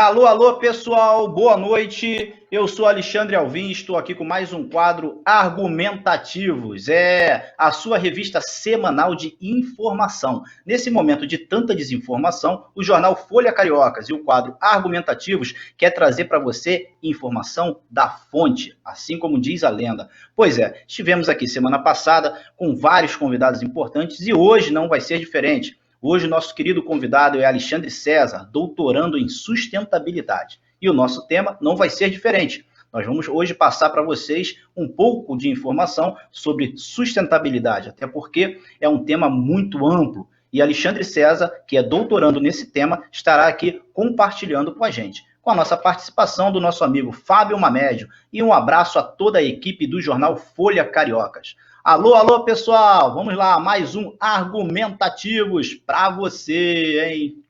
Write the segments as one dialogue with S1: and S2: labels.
S1: Alô, alô, pessoal, boa noite. Eu sou Alexandre Alvim, estou aqui com mais um quadro Argumentativos. É a sua revista semanal de informação. Nesse momento de tanta desinformação, o jornal Folha Cariocas e o quadro Argumentativos quer trazer para você informação da fonte, assim como diz a lenda. Pois é, estivemos aqui semana passada com vários convidados importantes e hoje não vai ser diferente. Hoje o nosso querido convidado é Alexandre César, doutorando em sustentabilidade. E o nosso tema não vai ser diferente. Nós vamos hoje passar para vocês um pouco de informação sobre sustentabilidade, até porque é um tema muito amplo. E Alexandre César, que é doutorando nesse tema, estará aqui compartilhando com a gente. Com a nossa participação do nosso amigo Fábio Mamédio. E um abraço a toda a equipe do jornal Folha Cariocas. Alô, alô, pessoal! Vamos lá, mais um Argumentativos para você, hein?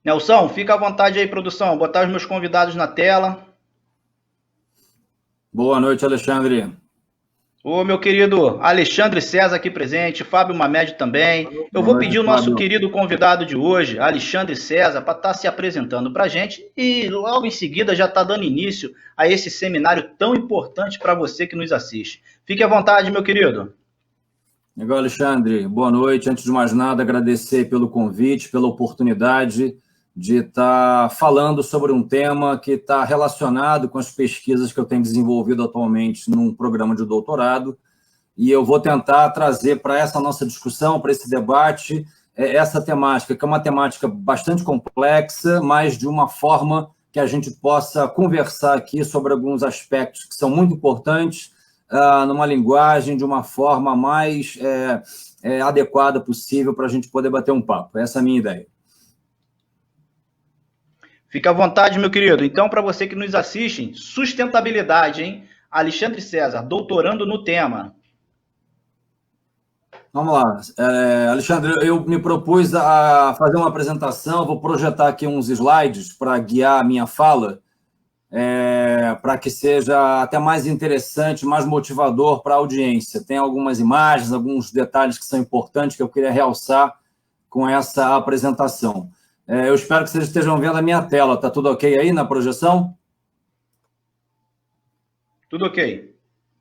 S1: Nelson, fica à vontade aí, produção. Botar os meus convidados na tela.
S2: Boa noite, Alexandre.
S1: Ô, meu querido Alexandre César aqui presente, Fábio Mamed também. Eu vou pedir o nosso querido convidado de hoje, Alexandre César, para estar se apresentando para a gente e logo em seguida já está dando início a esse seminário tão importante para você que nos assiste. Fique à vontade, meu querido.
S2: Legal, Alexandre. Boa noite. Antes de mais nada, agradecer pelo convite, pela oportunidade de estar falando sobre um tema que está relacionado com as pesquisas que eu tenho desenvolvido atualmente num programa de doutorado, e eu vou tentar trazer para essa nossa discussão, para esse debate, essa temática, que é uma temática bastante complexa, mas de uma forma que a gente possa conversar aqui sobre alguns aspectos que são muito importantes, numa linguagem, de uma forma mais adequada possível para a gente poder bater um papo. Essa é a minha ideia.
S1: Fica à vontade, meu querido. Então, para você que nos assiste, sustentabilidade, hein? Alexandre César, doutorando no tema.
S2: Vamos lá. Alexandre, eu me propus a fazer uma apresentação, vou projetar aqui uns slides para guiar a minha fala, para que seja até mais interessante, mais motivador para a audiência. Tem algumas imagens, alguns detalhes que são importantes que eu queria realçar com essa apresentação. Eu espero que vocês estejam vendo a minha tela. Está tudo ok aí na projeção?
S1: Tudo ok.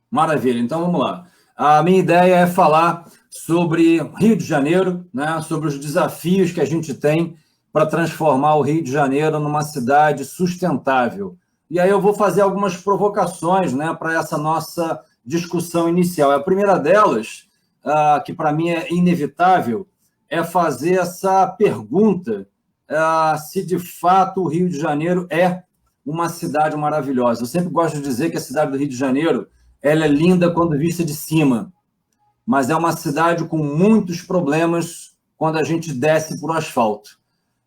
S2: Maravilha. Então, vamos lá. A minha ideia é falar sobre Rio de Janeiro, né, sobre os desafios que a gente tem para transformar o Rio de Janeiro numa cidade sustentável. E aí eu vou fazer algumas provocações, né, para essa nossa discussão inicial. A primeira delas, que para mim é inevitável, é fazer essa pergunta se de fato o Rio de Janeiro é uma cidade maravilhosa. Eu sempre gosto de dizer que a cidade do Rio de Janeiro ela é linda quando vista de cima, mas é uma cidade com muitos problemas quando a gente desce por asfalto.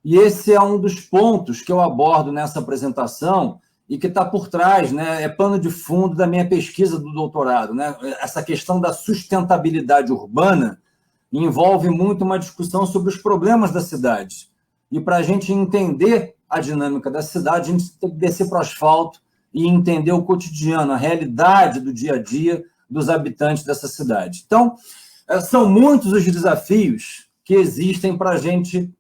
S2: E esse é um dos pontos que eu abordo nessa apresentação e que está por trás, né, é pano de fundo da minha pesquisa do doutorado, né? Essa questão da sustentabilidade urbana envolve muito uma discussão sobre os problemas da cidade. E para a gente entender a dinâmica da cidade, a gente tem que descer para o asfalto e entender o cotidiano, a realidade do dia a dia dos habitantes dessa cidade. Então, são muitos os desafios que existem para a gente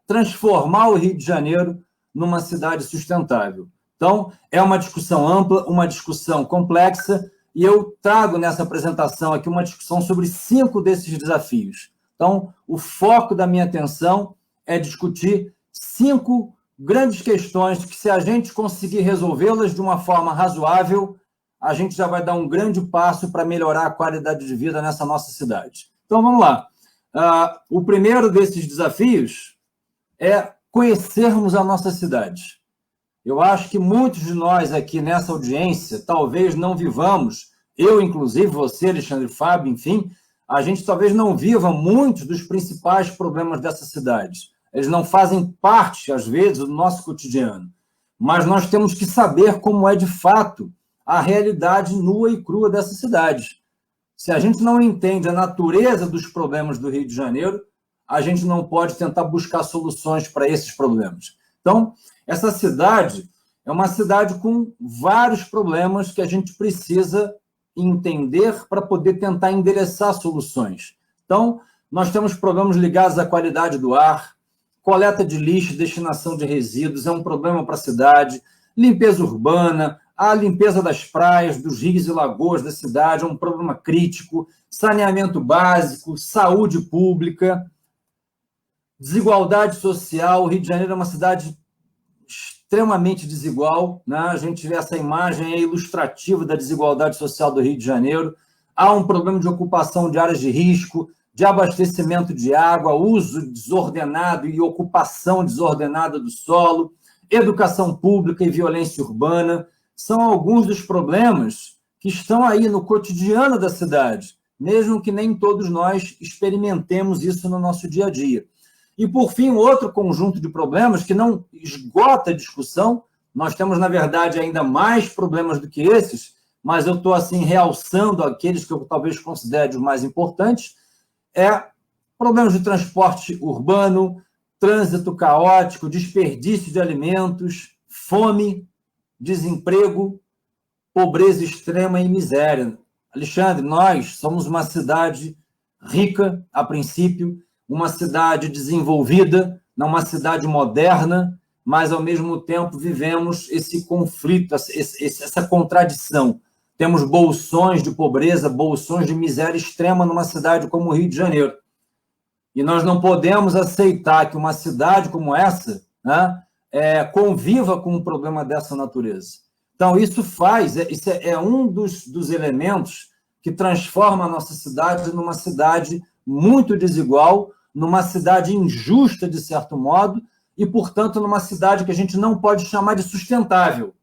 S2: transformar o Rio de Janeiro numa cidade sustentável. Então, é uma discussão ampla, uma discussão complexa, e eu trago nessa apresentação aqui uma discussão sobre 5 desses desafios. Então, o foco da minha atenção é discutir 5 grandes questões que, se a gente conseguir resolvê-las de uma forma razoável, a gente já vai dar um grande passo para melhorar a qualidade de vida nessa nossa cidade. Então, vamos lá. O primeiro desses desafios é conhecermos a nossa cidade. Eu acho que muitos de nós aqui nessa audiência talvez não vivamos, eu, inclusive, você, Alexandre, Fábio, enfim, a gente talvez não viva muitos dos principais problemas dessa cidade. Eles não fazem parte, às vezes, do nosso cotidiano. Mas nós temos que saber como é, de fato, a realidade nua e crua dessa cidade. Se a gente não entende a natureza dos problemas do Rio de Janeiro, a gente não pode tentar buscar soluções para esses problemas. Então, essa cidade é uma cidade com vários problemas que a gente precisa entender para poder tentar endereçar soluções. Então, nós temos problemas ligados à qualidade do ar, coleta de lixo, destinação de resíduos, é um problema para a cidade, limpeza urbana, a limpeza das praias, dos rios e lagoas da cidade é um problema crítico, saneamento básico, saúde pública, desigualdade social. O Rio de Janeiro é uma cidade extremamente desigual, né? A gente vê essa imagem ilustrativa da desigualdade social do Rio de Janeiro. Há um problema de ocupação de áreas de risco, de abastecimento de água, uso desordenado e ocupação desordenada do solo, educação pública e violência urbana. São alguns dos problemas que estão aí no cotidiano da cidade, mesmo que nem todos nós experimentemos isso no nosso dia a dia. E, por fim, outro conjunto de problemas que não esgota a discussão, nós temos, na verdade, ainda mais problemas do que esses, mas eu estou, assim, realçando aqueles que eu talvez considere os mais importantes, problemas de transporte urbano, trânsito caótico, desperdício de alimentos, fome, desemprego, pobreza extrema e miséria. Alexandre, nós somos uma cidade rica, a princípio, uma cidade desenvolvida, não uma cidade moderna, mas, ao mesmo tempo, vivemos esse conflito, essa contradição. Temos bolsões de pobreza, bolsões de miséria extrema numa cidade como o Rio de Janeiro. E nós não podemos aceitar que uma cidade como essa, né, conviva com um problema dessa natureza. Então, isso é um dos elementos que transforma a nossa cidade numa cidade muito desigual, numa cidade injusta, de certo modo, e, portanto, numa cidade que a gente não pode chamar de sustentável.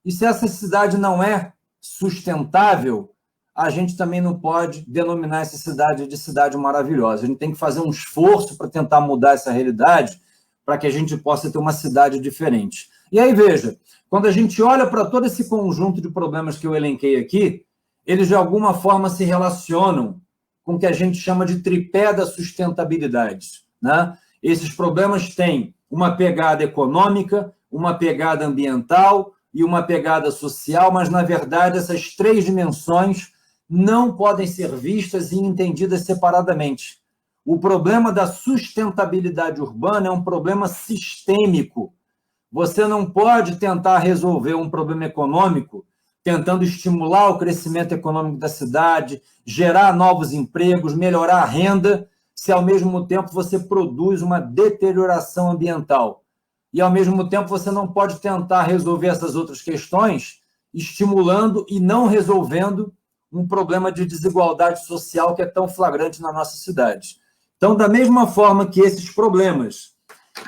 S2: E se essa cidade não é sustentável, a gente também não pode denominar essa cidade de cidade maravilhosa. A gente tem que fazer um esforço para tentar mudar essa realidade, para que a gente possa ter uma cidade diferente. E aí, veja, quando a gente olha para todo esse conjunto de problemas que eu elenquei aqui, eles, de alguma forma, se relacionam com o que a gente chama de tripé da sustentabilidade, né? Esses problemas têm uma pegada econômica, uma pegada ambiental e uma pegada social, mas, na verdade, essas três dimensões não podem ser vistas e entendidas separadamente. O problema da sustentabilidade urbana é um problema sistêmico. Você não pode tentar resolver um problema econômico tentando estimular o crescimento econômico da cidade, gerar novos empregos, melhorar a renda, se ao mesmo tempo você produz uma deterioração ambiental. E, ao mesmo tempo, você não pode tentar resolver essas outras questões estimulando e não resolvendo um problema de desigualdade social que é tão flagrante na nossa cidade. Então, da mesma forma que esses problemas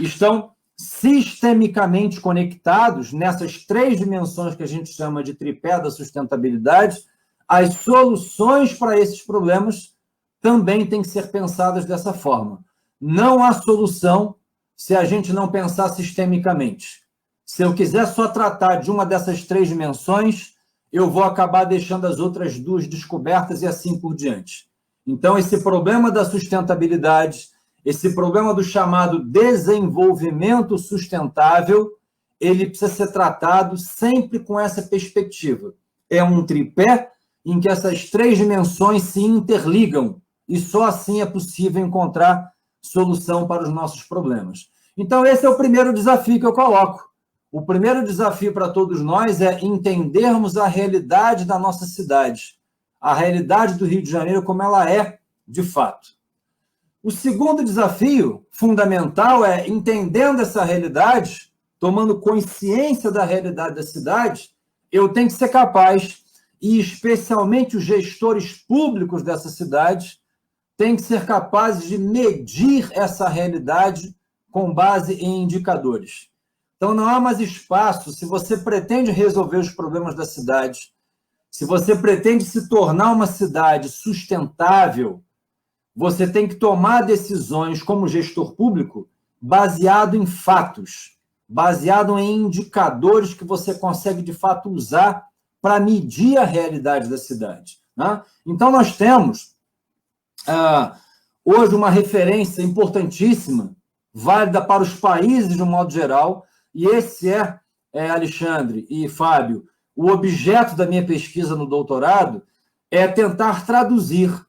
S2: estão sistemicamente conectados nessas três dimensões que a gente chama de tripé da sustentabilidade, as soluções para esses problemas também têm que ser pensadas dessa forma. Não há solução se a gente não pensar sistemicamente. Se eu quiser só tratar de uma dessas três dimensões, eu vou acabar deixando as outras duas descobertas e assim por diante. Então, esse problema da sustentabilidade, esse problema do chamado desenvolvimento sustentável, ele precisa ser tratado sempre com essa perspectiva. É um tripé em que essas três dimensões se interligam e só assim é possível encontrar solução para os nossos problemas. Então, esse é o primeiro desafio que eu coloco. O primeiro desafio para todos nós é entendermos a realidade da nossa cidade, a realidade do Rio de Janeiro como ela é de fato. O segundo desafio fundamental é, entendendo essa realidade, tomando consciência da realidade da cidade, eu tenho que ser capaz, e especialmente os gestores públicos dessa cidade, têm que ser capazes de medir essa realidade com base em indicadores. Então, não há mais espaço, se você pretende resolver os problemas da cidade, se você pretende se tornar uma cidade sustentável, você tem que tomar decisões como gestor público baseado em fatos, baseado em indicadores que você consegue, de fato, usar para medir a realidade da cidade, né? Então, nós temos, hoje, uma referência importantíssima, válida para os países de um modo geral, e esse Alexandre e Fábio, o objeto da minha pesquisa no doutorado é tentar traduzir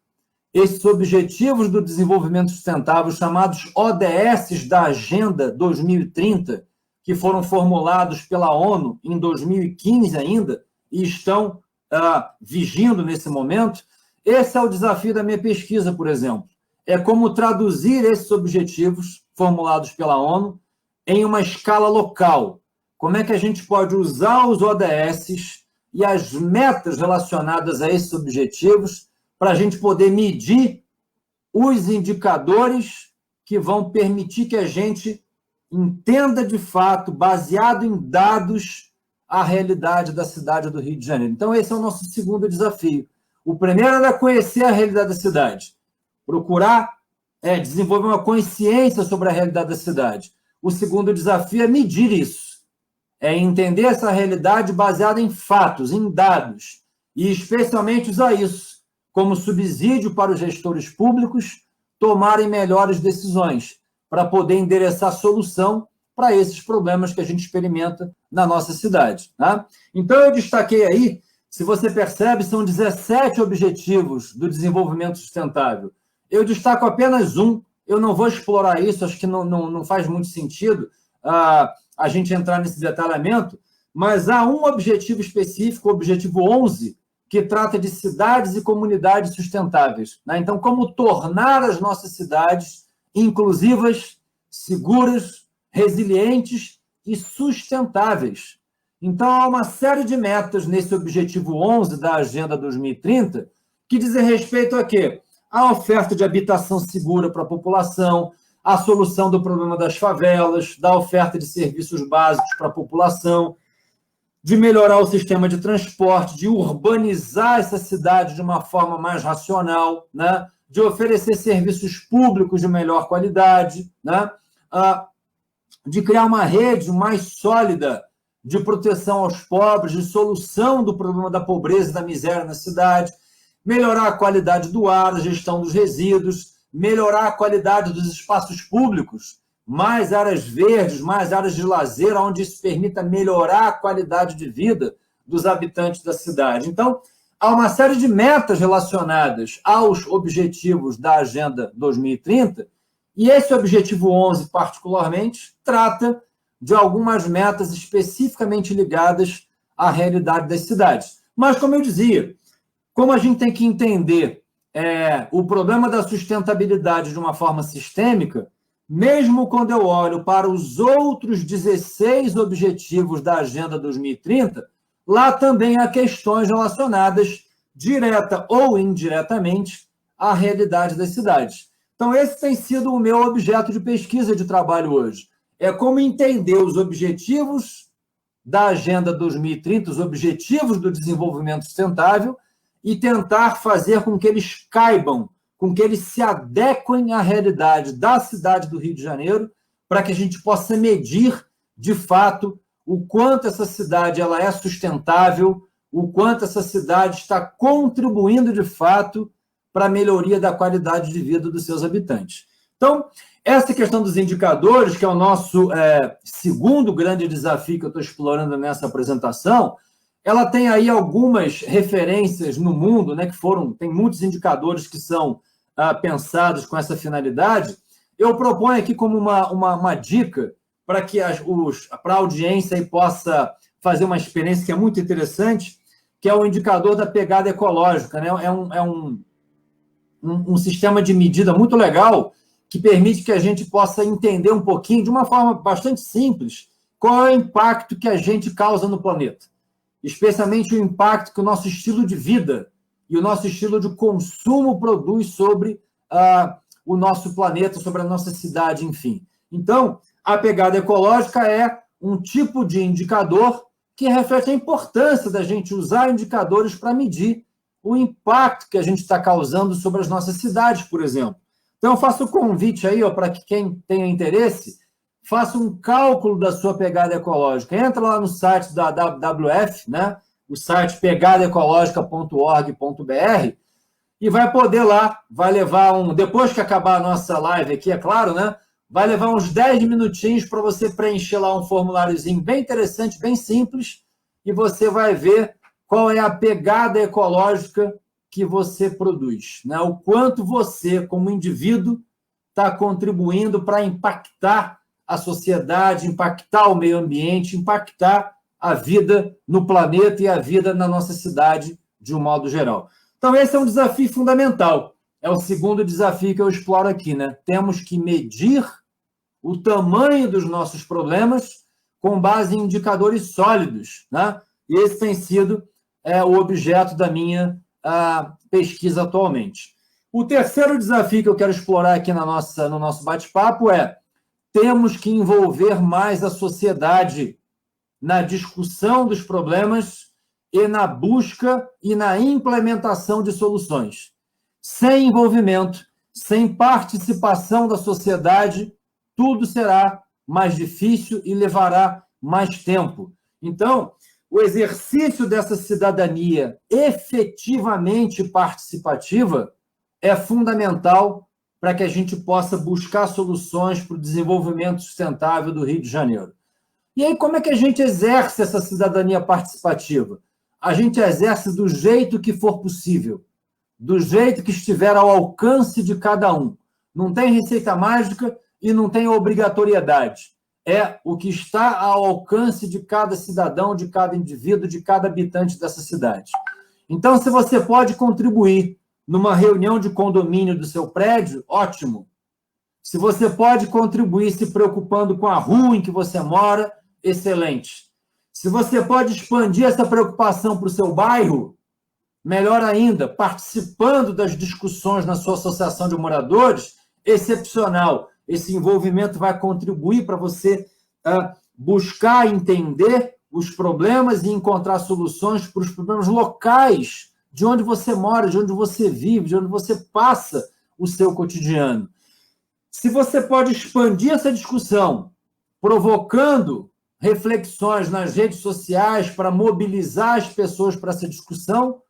S2: esses Objetivos do Desenvolvimento Sustentável, chamados ODS da Agenda 2030, que foram formulados pela ONU em 2015 ainda, e estão vigindo nesse momento. Esse é o desafio da minha pesquisa, por exemplo. É como traduzir esses objetivos formulados pela ONU em uma escala local. Como é que a gente pode usar os ODS e as metas relacionadas a esses objetivos para a gente poder medir os indicadores que vão permitir que a gente entenda de fato, baseado em dados, a realidade da cidade do Rio de Janeiro. Então, esse é o nosso segundo desafio. O primeiro era conhecer a realidade da cidade, procurar desenvolver uma consciência sobre a realidade da cidade. O segundo desafio é medir isso, é entender essa realidade baseada em fatos, em dados, e especialmente usar isso como subsídio para os gestores públicos tomarem melhores decisões, para poder endereçar solução para esses problemas que a gente experimenta na nossa cidade. Tá? Então, eu destaquei aí, se você percebe, são 17 objetivos do desenvolvimento sustentável. Eu destaco apenas um, eu não vou explorar isso, acho que não faz muito sentido a gente entrar nesse detalhamento, mas há um objetivo específico, o objetivo 11, que trata de cidades e comunidades sustentáveis. Né? Então, como tornar as nossas cidades inclusivas, seguras, resilientes e sustentáveis. Então, há uma série de metas nesse objetivo 11 da Agenda 2030 que dizem respeito a quê? A oferta de habitação segura para a população, a solução do problema das favelas, da oferta de serviços básicos para a população, de melhorar o sistema de transporte, de urbanizar essa cidade de uma forma mais racional, né? De oferecer serviços públicos de melhor qualidade, né? De criar uma rede mais sólida de proteção aos pobres, de solução do problema da pobreza e da miséria na cidade, melhorar a qualidade do ar, a gestão dos resíduos, melhorar a qualidade dos espaços públicos, mais áreas verdes, mais áreas de lazer, onde isso permita melhorar a qualidade de vida dos habitantes da cidade. Então, há uma série de metas relacionadas aos objetivos da Agenda 2030, e esse objetivo 11, particularmente, trata de algumas metas especificamente ligadas à realidade das cidades. Mas, como eu dizia, como a gente tem que entender o problema da sustentabilidade de uma forma sistêmica, mesmo quando eu olho para os outros 16 objetivos da Agenda 2030, lá também há questões relacionadas, direta ou indiretamente, à realidade das cidades. Então, esse tem sido o meu objeto de pesquisa de trabalho hoje. É como entender os objetivos da Agenda 2030, os objetivos do desenvolvimento sustentável, e tentar fazer com que eles caibam, com que eles se adequem à realidade da cidade do Rio de Janeiro, para que a gente possa medir, de fato, o quanto essa cidade ela é sustentável, o quanto essa cidade está contribuindo, de fato, para a melhoria da qualidade de vida dos seus habitantes. Então, essa questão dos indicadores, que é o nosso segundo grande desafio que eu estou explorando nessa apresentação, ela tem aí algumas referências no mundo, né, tem muitos indicadores que são pensados com essa finalidade. Eu proponho aqui como uma dica para que a audiência aí possa fazer uma experiência que é muito interessante, que é o indicador da pegada ecológica. Né? É um sistema de medida muito legal que permite que a gente possa entender um pouquinho, de uma forma bastante simples, qual é o impacto que a gente causa no planeta. Especialmente o impacto que o nosso estilo de vida e o nosso estilo de consumo produz sobre o nosso planeta, sobre a nossa cidade, enfim. Então, a pegada ecológica é um tipo de indicador que reflete a importância da gente usar indicadores para medir o impacto que a gente está causando sobre as nossas cidades, por exemplo. Então, eu faço o convite aí para que quem tenha interesse faça um cálculo da sua pegada ecológica. Entra lá no site da WWF, né? O site pegadeecológica.org.br, e vai poder lá, vai levar depois que acabar a nossa live aqui, é claro, né? Vai levar uns 10 minutinhos para você preencher lá um formuláriozinho bem interessante, bem simples, e você vai ver qual é a pegada ecológica que você produz, né? O quanto você, como indivíduo, está contribuindo para impactar a sociedade, impactar o meio ambiente, impactar a vida no planeta e a vida na nossa cidade de um modo geral. Então, esse é um desafio fundamental. É o segundo desafio que eu exploro aqui, né? Temos que medir o tamanho dos nossos problemas com base em indicadores sólidos, né? E esse tem sido o objeto da minha pesquisa atualmente. O terceiro desafio que eu quero explorar aqui no nosso bate-papo é: temos que envolver mais a sociedade na discussão dos problemas e na busca e na implementação de soluções. Sem envolvimento, sem participação da sociedade, tudo será mais difícil e levará mais tempo. Então, o exercício dessa cidadania efetivamente participativa é fundamental para que a gente possa buscar soluções para o desenvolvimento sustentável do Rio de Janeiro. E aí, como é que a gente exerce essa cidadania participativa? A gente exerce do jeito que for possível, do jeito que estiver ao alcance de cada um. Não tem receita mágica e não tem obrigatoriedade. É o que está ao alcance de cada cidadão, de cada indivíduo, de cada habitante dessa cidade. Então, se você pode contribuir numa reunião de condomínio do seu prédio, ótimo. Se você pode contribuir se preocupando com a rua em que você mora, excelente. Se você pode expandir essa preocupação para o seu bairro, melhor ainda, participando das discussões na sua associação de moradores, excepcional. Esse envolvimento vai contribuir para você buscar entender os problemas e encontrar soluções para os problemas locais de onde você mora, de onde você vive, de onde você passa o seu cotidiano. Se você pode expandir essa discussão, provocando reflexões nas redes sociais para mobilizar as pessoas para essa discussão,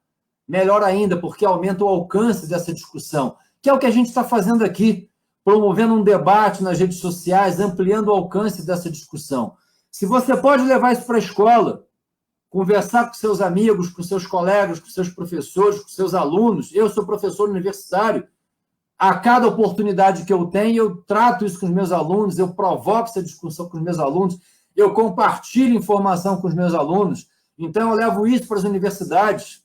S2: melhor ainda, porque aumenta o alcance dessa discussão, que é o que a gente está fazendo aqui, promovendo um debate nas redes sociais, ampliando o alcance dessa discussão. Se você pode levar isso para a escola, conversar com seus amigos, com seus colegas, com seus professores, com seus alunos, eu sou professor universitário, a cada oportunidade que eu tenho, eu trato isso com os meus alunos, eu provoco essa discussão com os meus alunos, eu compartilho informação com os meus alunos, então eu levo isso para as universidades.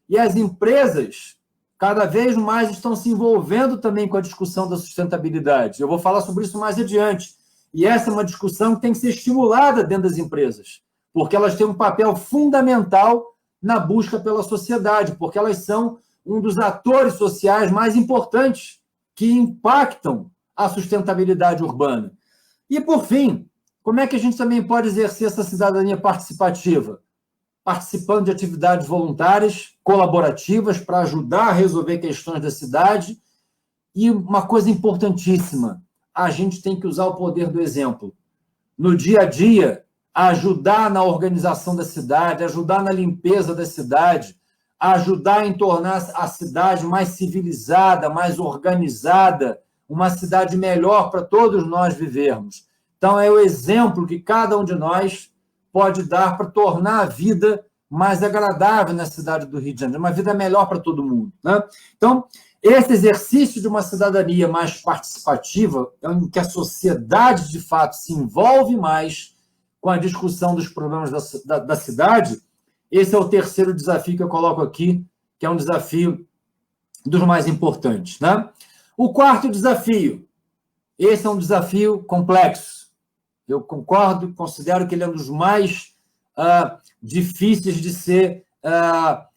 S2: E as empresas, cada vez mais, estão se envolvendo também com a discussão da sustentabilidade. Eu vou falar sobre isso mais adiante. E essa é uma discussão que tem que ser estimulada dentro das empresas, porque elas têm um papel fundamental na busca pela sociedade, porque elas são um dos atores sociais mais importantes que impactam a sustentabilidade urbana. E, por fim, como é que a gente também pode exercer essa cidadania participativa? Participando de atividades voluntárias, colaborativas, para ajudar a resolver questões da cidade. E uma coisa importantíssima, a gente tem que usar o poder do exemplo. No dia a dia, ajudar na organização da cidade, ajudar na limpeza da cidade, ajudar em tornar a cidade mais civilizada, mais organizada, uma cidade melhor para todos nós vivermos. Então, é o exemplo que cada um de nós pode dar para tornar a vida mais agradável na cidade do Rio de Janeiro, uma vida melhor para todo mundo, né? Então, esse exercício de uma cidadania mais participativa, em que a sociedade, de fato, se envolve mais com a discussão dos problemas da cidade, esse é o terceiro desafio que eu coloco aqui, que é um desafio dos mais importantes, né? O quarto desafio, esse é um desafio complexo. Eu concordo, considero que ele é um dos mais difíceis de ser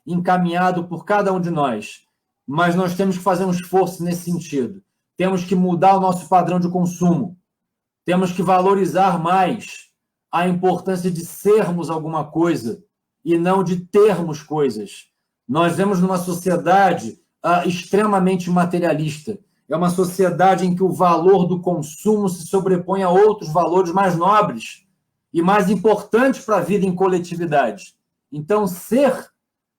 S2: encaminhado por cada um de nós. Mas nós temos que fazer um esforço nesse sentido. Temos que mudar o nosso padrão de consumo. Temos que valorizar mais a importância de sermos alguma coisa e não de termos coisas. Nós vivemos numa sociedade extremamente materialista. É uma sociedade em que o valor do consumo se sobrepõe a outros valores mais nobres e mais importantes para a vida em coletividade. Então, ser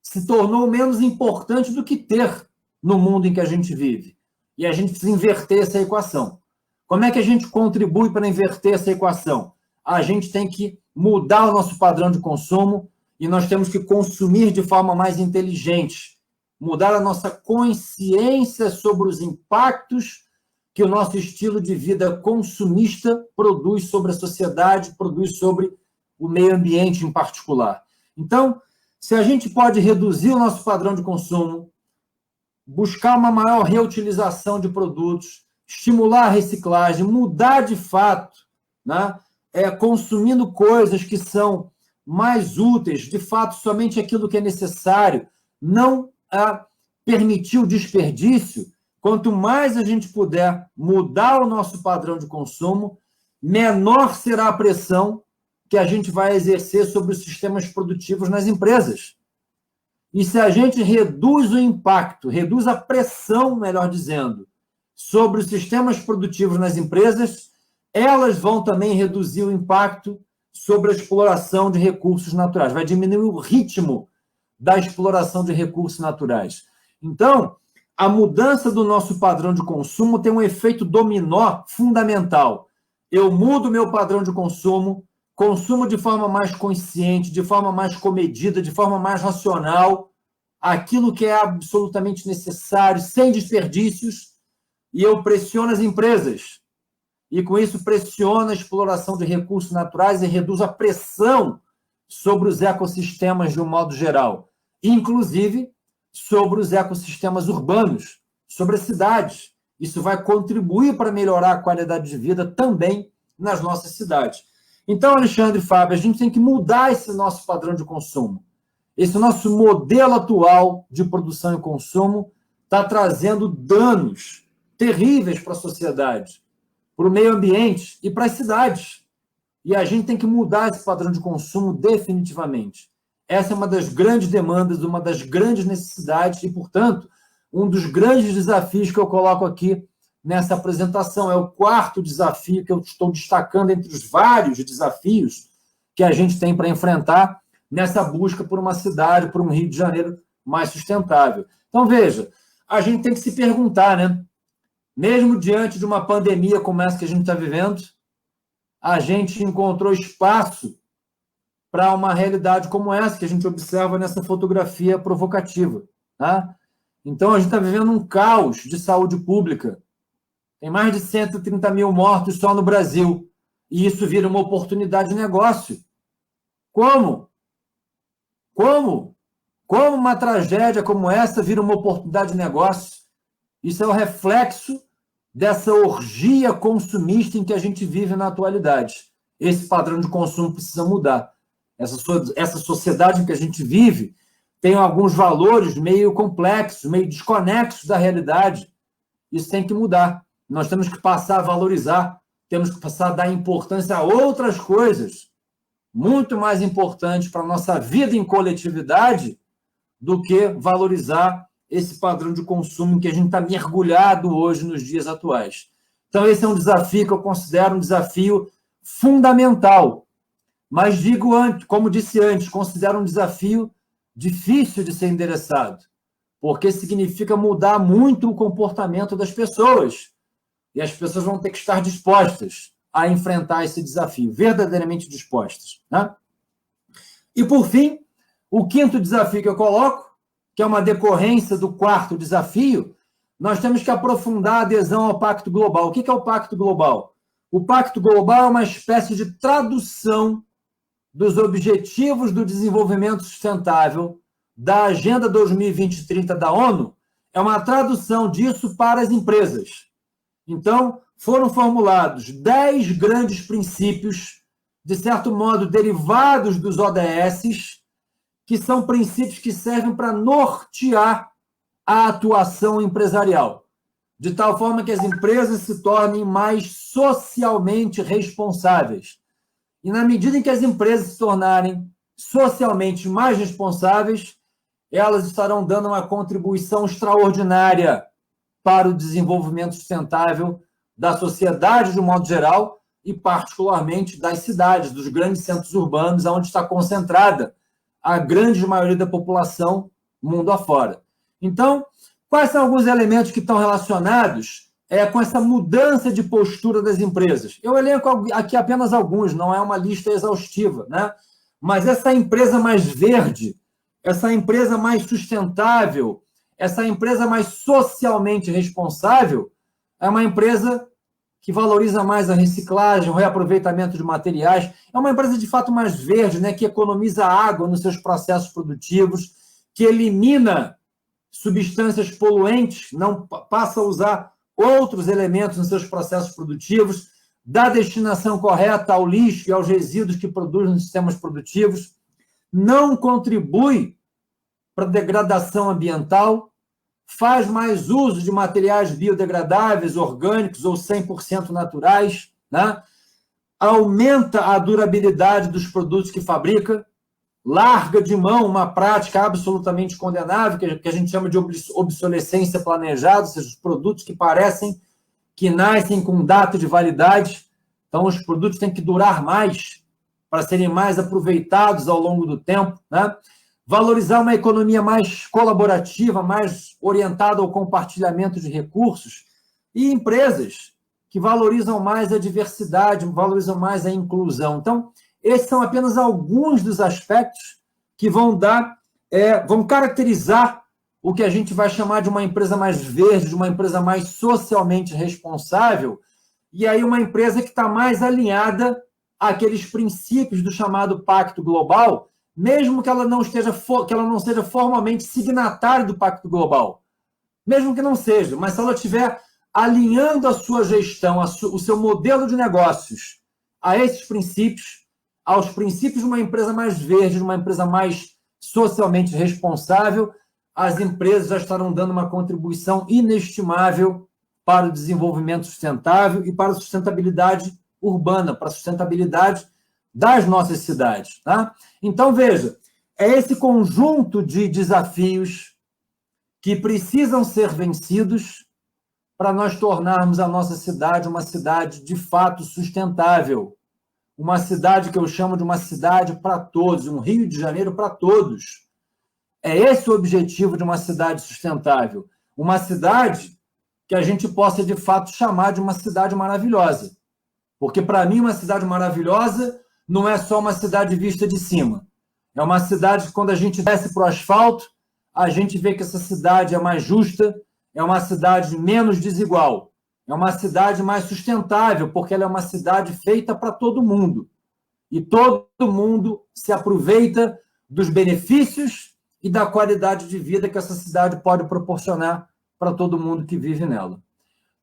S2: se tornou menos importante do que ter no mundo em que a gente vive. E a gente precisa inverter essa equação. Como é que a gente contribui para inverter essa equação? A gente tem que mudar o nosso padrão de consumo e nós temos que consumir de forma mais inteligente. mudar a nossa consciência sobre os impactos que o nosso estilo de vida consumista produz sobre a sociedade, produz sobre o meio ambiente em particular. Então, se a gente pode reduzir o nosso padrão de consumo, buscar uma maior reutilização de produtos, estimular a reciclagem, mudar de fato, né? Consumindo coisas que são mais úteis, de fato, somente aquilo que é necessário, não permitir o desperdício. Quanto mais a gente puder mudar o nosso padrão de consumo, menor será a pressão que a gente vai exercer sobre os sistemas produtivos nas empresas. E se a gente reduz o impacto, reduz a pressão, melhor dizendo, sobre os sistemas produtivos nas empresas, elas vão também reduzir o impacto sobre a exploração de recursos naturais. Vai diminuir o ritmo da exploração de recursos naturais. Então, a mudança do nosso padrão de consumo tem um efeito dominó fundamental. Eu mudo meu padrão de consumo, consumo de forma mais consciente, de forma mais comedida, de forma mais racional, aquilo que é absolutamente necessário, sem desperdícios, e eu pressiono as empresas. E, com isso, pressiono a exploração de recursos naturais e reduzo a pressão sobre os ecossistemas de um modo geral, inclusive sobre os ecossistemas urbanos, sobre as cidades. Isso vai contribuir para melhorar a qualidade de vida também nas nossas cidades. Então, Alexandre e Fábio, a gente tem que mudar esse nosso padrão de consumo. Esse nosso modelo atual de produção e consumo está trazendo danos terríveis para a sociedade, para o meio ambiente e para as cidades. E a gente tem que mudar esse padrão de consumo definitivamente. Essa é uma das grandes demandas, uma das grandes necessidades e, portanto, um dos grandes desafios que eu coloco aqui nessa apresentação. É o quarto desafio que eu estou destacando entre os vários desafios que a gente tem para enfrentar nessa busca por uma cidade, por um Rio de Janeiro mais sustentável. Então, veja, a gente tem que se perguntar, né? Mesmo diante de uma pandemia como essa que a gente está vivendo, a gente encontrou espaço para uma realidade como essa que a gente observa nessa fotografia provocativa. Tá? Então, a gente está vivendo um caos de saúde pública. Tem mais de 130 mil mortos só no Brasil. E isso vira uma oportunidade de negócio. Como? Como uma tragédia como essa vira uma oportunidade de negócio? Isso é o reflexo dessa orgia consumista em que a gente vive na atualidade. Esse padrão de consumo precisa mudar. Essa sociedade em que a gente vive tem alguns valores meio complexos, meio desconexos da realidade. Isso tem que mudar. Nós temos que passar a valorizar, temos que passar a dar importância a outras coisas muito mais importantes para a nossa vida em coletividade do que valorizar esse padrão de consumo em que a gente está mergulhado hoje nos dias atuais. Então, esse é um desafio que eu considero um desafio fundamental. Mas digo antes, como disse antes, considero um desafio difícil de ser endereçado, porque significa mudar muito o comportamento das pessoas. E as pessoas vão ter que estar dispostas a enfrentar esse desafio, verdadeiramente dispostas. Né? E, por fim, o quinto desafio que eu coloco, que é uma decorrência do quarto desafio, nós temos que aprofundar a adesão ao Pacto Global. O que é o Pacto Global? O Pacto Global é uma espécie de tradução dos Objetivos do Desenvolvimento Sustentável da Agenda 2020 e 30 da ONU, é uma tradução disso para as empresas. Então, foram formulados 10 grandes princípios, de certo modo, derivados dos ODS, que são princípios que servem para nortear a atuação empresarial, de tal forma que as empresas se tornem mais socialmente responsáveis. E na medida em que as empresas se tornarem socialmente mais responsáveis, elas estarão dando uma contribuição extraordinária para o desenvolvimento sustentável da sociedade de um modo geral e particularmente das cidades, dos grandes centros urbanos, onde está concentrada a grande maioria da população mundo afora. Então, quais são alguns elementos que estão relacionados com essa mudança de postura das empresas? Eu elenco aqui apenas alguns, não é uma lista exaustiva, né? Mas essa empresa mais verde, essa empresa mais sustentável, essa empresa mais socialmente responsável é uma empresa que valoriza mais a reciclagem, o reaproveitamento de materiais, é uma empresa de fato mais verde, né, que economiza água nos seus processos produtivos, que elimina substâncias poluentes, não passa a usar outros elementos nos seus processos produtivos, dá destinação correta ao lixo e aos resíduos que produz nos sistemas produtivos, não contribui para a degradação ambiental, faz mais uso de materiais biodegradáveis, orgânicos ou 100% naturais, né? Aumenta a durabilidade dos produtos que fabrica, larga de mão uma prática absolutamente condenável, que a gente chama de obsolescência planejada, ou seja, os produtos que parecem que nascem com data de validade. Então, os produtos têm que durar mais para serem mais aproveitados ao longo do tempo, né? Valorizar uma economia mais colaborativa, mais orientada ao compartilhamento de recursos e empresas que valorizam mais a diversidade, valorizam mais a inclusão. Então, esses são apenas alguns dos aspectos que vão vão caracterizar o que a gente vai chamar de uma empresa mais verde, de uma empresa mais socialmente responsável, e aí uma empresa que está mais alinhada àqueles princípios do chamado Pacto Global, mesmo que ela não seja formalmente signatária do Pacto Global. Mesmo que não seja, mas se ela estiver alinhando a sua gestão, o seu modelo de negócios a esses princípios, aos princípios de uma empresa mais verde, de uma empresa mais socialmente responsável, as empresas já estarão dando uma contribuição inestimável para o desenvolvimento sustentável e para a sustentabilidade urbana, para a sustentabilidade das nossas cidades. Tá? Então, veja, é esse conjunto de desafios que precisam ser vencidos para nós tornarmos a nossa cidade uma cidade de fato sustentável, uma cidade que eu chamo de uma cidade para todos, um Rio de Janeiro para todos. É esse o objetivo de uma cidade sustentável, uma cidade que a gente possa, de fato, chamar de uma cidade maravilhosa. Porque, para mim, uma cidade maravilhosa não é só uma cidade vista de cima. É uma cidade que, quando a gente desce para o asfalto, a gente vê que essa cidade é mais justa, é uma cidade menos desigual, é uma cidade mais sustentável, porque ela é uma cidade feita para todo mundo. E todo mundo se aproveita dos benefícios e da qualidade de vida que essa cidade pode proporcionar para todo mundo que vive nela.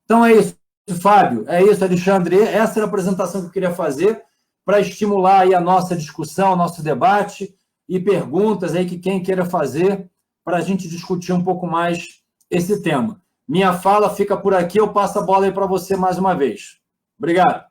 S2: Então é isso, Fábio, é isso, Alexandre. Essa era a apresentação que eu queria fazer para estimular aí a nossa discussão, o nosso debate e perguntas aí que quem queira fazer para a gente discutir um pouco mais esse tema. Minha fala fica por aqui, eu passo a bola aí para você mais uma vez. Obrigado.